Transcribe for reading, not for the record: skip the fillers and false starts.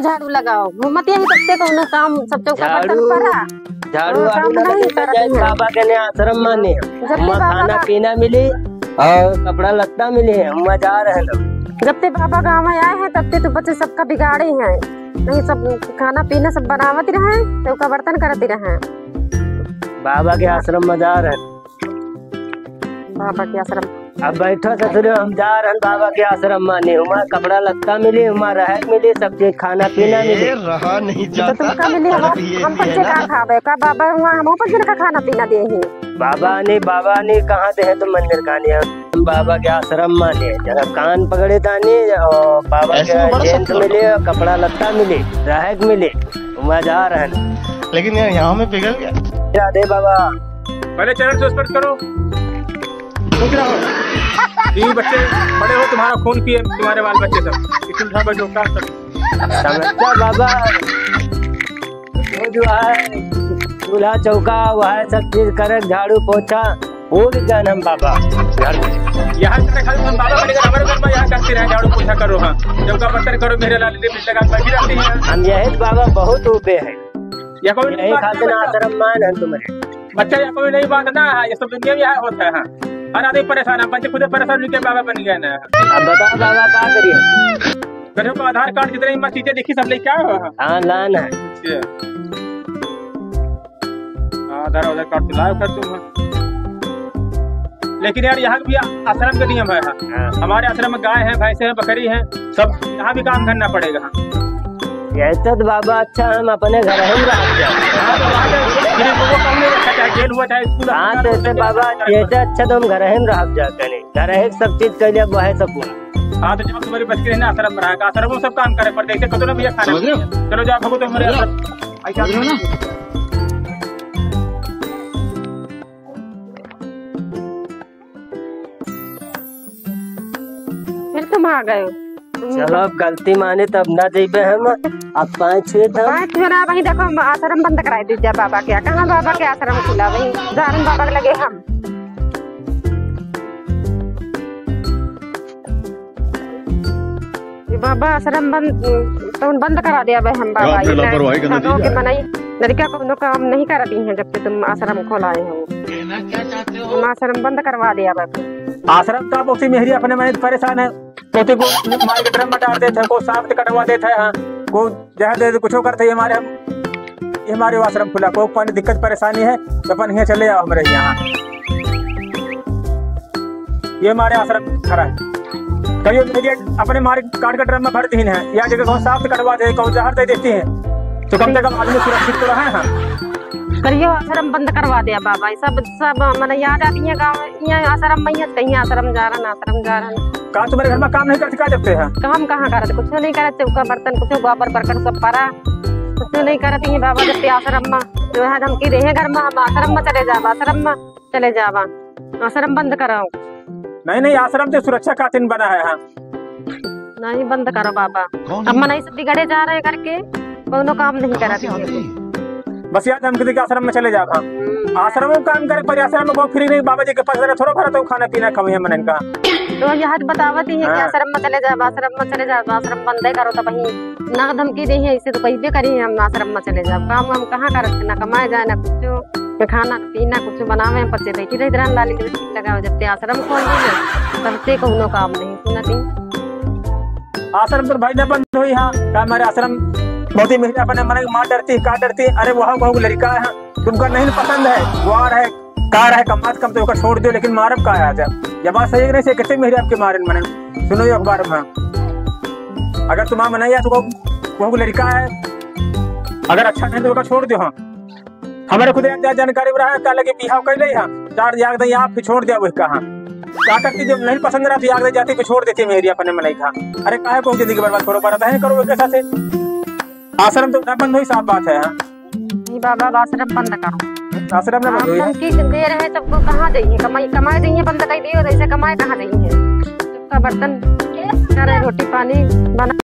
झाड़ू लगाओ मत यही तब कौनो काम सब चौका बर्तन पड़ा झाड़ू बाबा के ने आश्रम माने खाना पीना मिली और कपड़ा लत्ता मिले है हम जा रहे हैं लोग। जब ते बाबा गाँव में आए हैं तब ते तो बच्चे सबका बिगाड़े हैं नहीं सब खाना पीना सब बनावत रहे चौका बर्तन करते रहे। बाबा के आश्रम में जा रहे हैं। बाबा के आश्रम अब बैठो ससुर हम जा रहे हैं बाबा के आश्रम माने वहाँ कपड़ा लत्ता मिले वहाँ रहत मिले सब चीज खाना पीना मिले रहा नहीं जाता। तो तुमका मिले हम पंचे का खावे का बाबा वहाँ हम पंचे का खाना पीना दे ही बाबा ने कहाँ दे है तो मंदिर कहानी हम बाबा के आश्रम माने जरा कान पकड़े तानी और बाबा के टेंट मिले कपड़ा लत्ता मिले रहत मिले वहाँ जा रहे हैं। लेकिन यार यहाँ में पिघल गया। राधे बाबा पहले चरण से स्पर्श करो ये बच्चे बड़े हो तुम्हारा खून पिए तुम्हारे बाल बच्चे सब बैठो समझता बाबा वो जो है चूल्हा चौका वह सब चीज करे झाड़ू पोछा भूल गए हम बाबा यहाँ हम बाबा हमारे घर में यहाँ करते रहे झाड़ू पोछा करो हाँ चौका बर्तन करो मेरे लाल लगा बैठी रहती है हम यही बाबा बहुत ऊपे है या कोई यही खातिर आश्रम मान है तुम्हारे बच्चा या कोई नहीं बात ना है ये सब दुनिया में यहाँ होता है। हर आदमी परेशान है बच्चे खुद परेशान होकर बाबा बन गए ना। अब बताओ बाबा क्या करिए गरीब को आधार कार्ड जितने मस्त चीजें देखी सब ले क्या हो हाँ लान है आधार कार्ड तो लाओ कर तुम। लेकिन यार यहाँ भी आश्रम का नियम है हमारे आश्रम में गाय है भैंसे हैं बकरी हैं सब यहाँ भी काम करना पड़ेगा। ऐसा तो बाबा अच्छा हम अपने घर ही जेल हुआ चाहे स्कूल हाँ तो ऐसे बाबा ऐसे अच्छा तो हम घर ही रह जाते नहीं घर ही सब चीज कर लिया वह सब हाँ तो जब तुम्हारी बच्ची रहना आश्रम में रहा आश्रम में सब काम करे पड़ते ऐसे कतो ना भैया खाना चलो जाओ भगो तो हमारे फिर तुम आ गए चलो अब गलती माने तब ना जेबे हम अब 5 छुए था वही देखो आश्रम बंद कराए दीजिए बाबा के कहाँ बाबा के आश्रम खुला वही जारन बाबा के लगे हम बाबा आश्रम बंद करा दिया भाई हम बाबा के बनाई लड़किया को काम नहीं करती हैं जब से तुम आश्रम खोलाए हो तुम आश्रम बंद करवा दिया भाई। आश्रम का पोती मेहरी अपने मन परेशान है पोते को मार के ड्रम में डाल देते हैं को साफ कटवा देते हैं हाँ को जहाँ दे कुछ करते हैं हमारे आश्रम खुला को पानी दिक्कत परेशानी है तो अपन यहाँ चले जाओ हमारे यहाँ ये हमारे आश्रम खड़ा है कभी अपने मार काट के ड्रम में भरती है या जगह साफ कटवा दे कहो जहर दे देती है तो कम से कम आदमी सुरक्षित तो रहे हैं। करियो आश्रम बंद करवा दिया बाबा सब मैंने याद आती है गाँव यहाँ आश्रम में कहीं आश्रम जा रहा कहा तुम्हारे घर में काम नहीं करते क्या जबते हैं काम कहाँ करते कुछ नहीं करते चौका बर्तन कुछ गोबर बरकर सब पड़ा कुछ नहीं करती है बाबा जब आश्रम में जो है धमकी दे घर में हम आश्रम में चले जावा आश्रम बंद कराओ। नहीं आश्रम तो सुरक्षा का चिन्ह बना है हाँ नहीं बंद करो बाबा अब मन सब बिगड़े जा रहे करके कोनो काम नहीं कराती है बस याद हम किसी के आश्रम में चले जाओ आश्रम में काम करे पर आश्रम में बहुत फ्री नहीं बाबा जी के पास थोड़ा भरा तो खाना पीना कम है मन का तो यह बतावती है कि आश्रम में चले जाओ आश्रम बंद करो तो वही ना धमकी दी है इससे तो कहीं भी करी हम आश्रम में चले जाओ काम हम कहाँ करते ना कमाए जाए ना कुछ खाना पीना कुछ बनावे बच्चे बैठी रही दरान लाली लगा जब आश्रम खोल दी तब से कोनो काम नहीं सुनती आश्रम तो भाई ने बंद हुई हाँ हमारे आश्रम बहुत ही महिला अपने मन माँ डरती का डरती अरे वहाँ बहु लड़का है तुमको नहीं पसंद है वो है कार है कम कम तो छोड़ दो लेकिन मारब का है जब बात सही नहीं से कितने मेहरी आपके मारे मन सुनो ये अखबार में अगर तुम्हारा मनाया तो वो लड़का है अगर अच्छा नहीं तो छोड़ दो हाँ हमारे खुद जानकारी रहा है लगे बिहाव कर ले हाँ चार याद आप छोड़ दिया वही कहा क्या करती जब नहीं पसंद रहा तो याद जाती पे छोड़ देती मेहरी अपने मन खा अरे काहे को जिंदगी बर्बाद करो बड़ा करो कैसा से आश्रम तो बंद हुई साफ बात है हाँ बाबा आश्रम बंद करो आश्रम में बंद हुई है दे रहे सबको कहाँ जाइए कमाए जाइए बंद कर दिए ऐसे कमाए कहाँ जाइए बर्तन रोटी पानी बना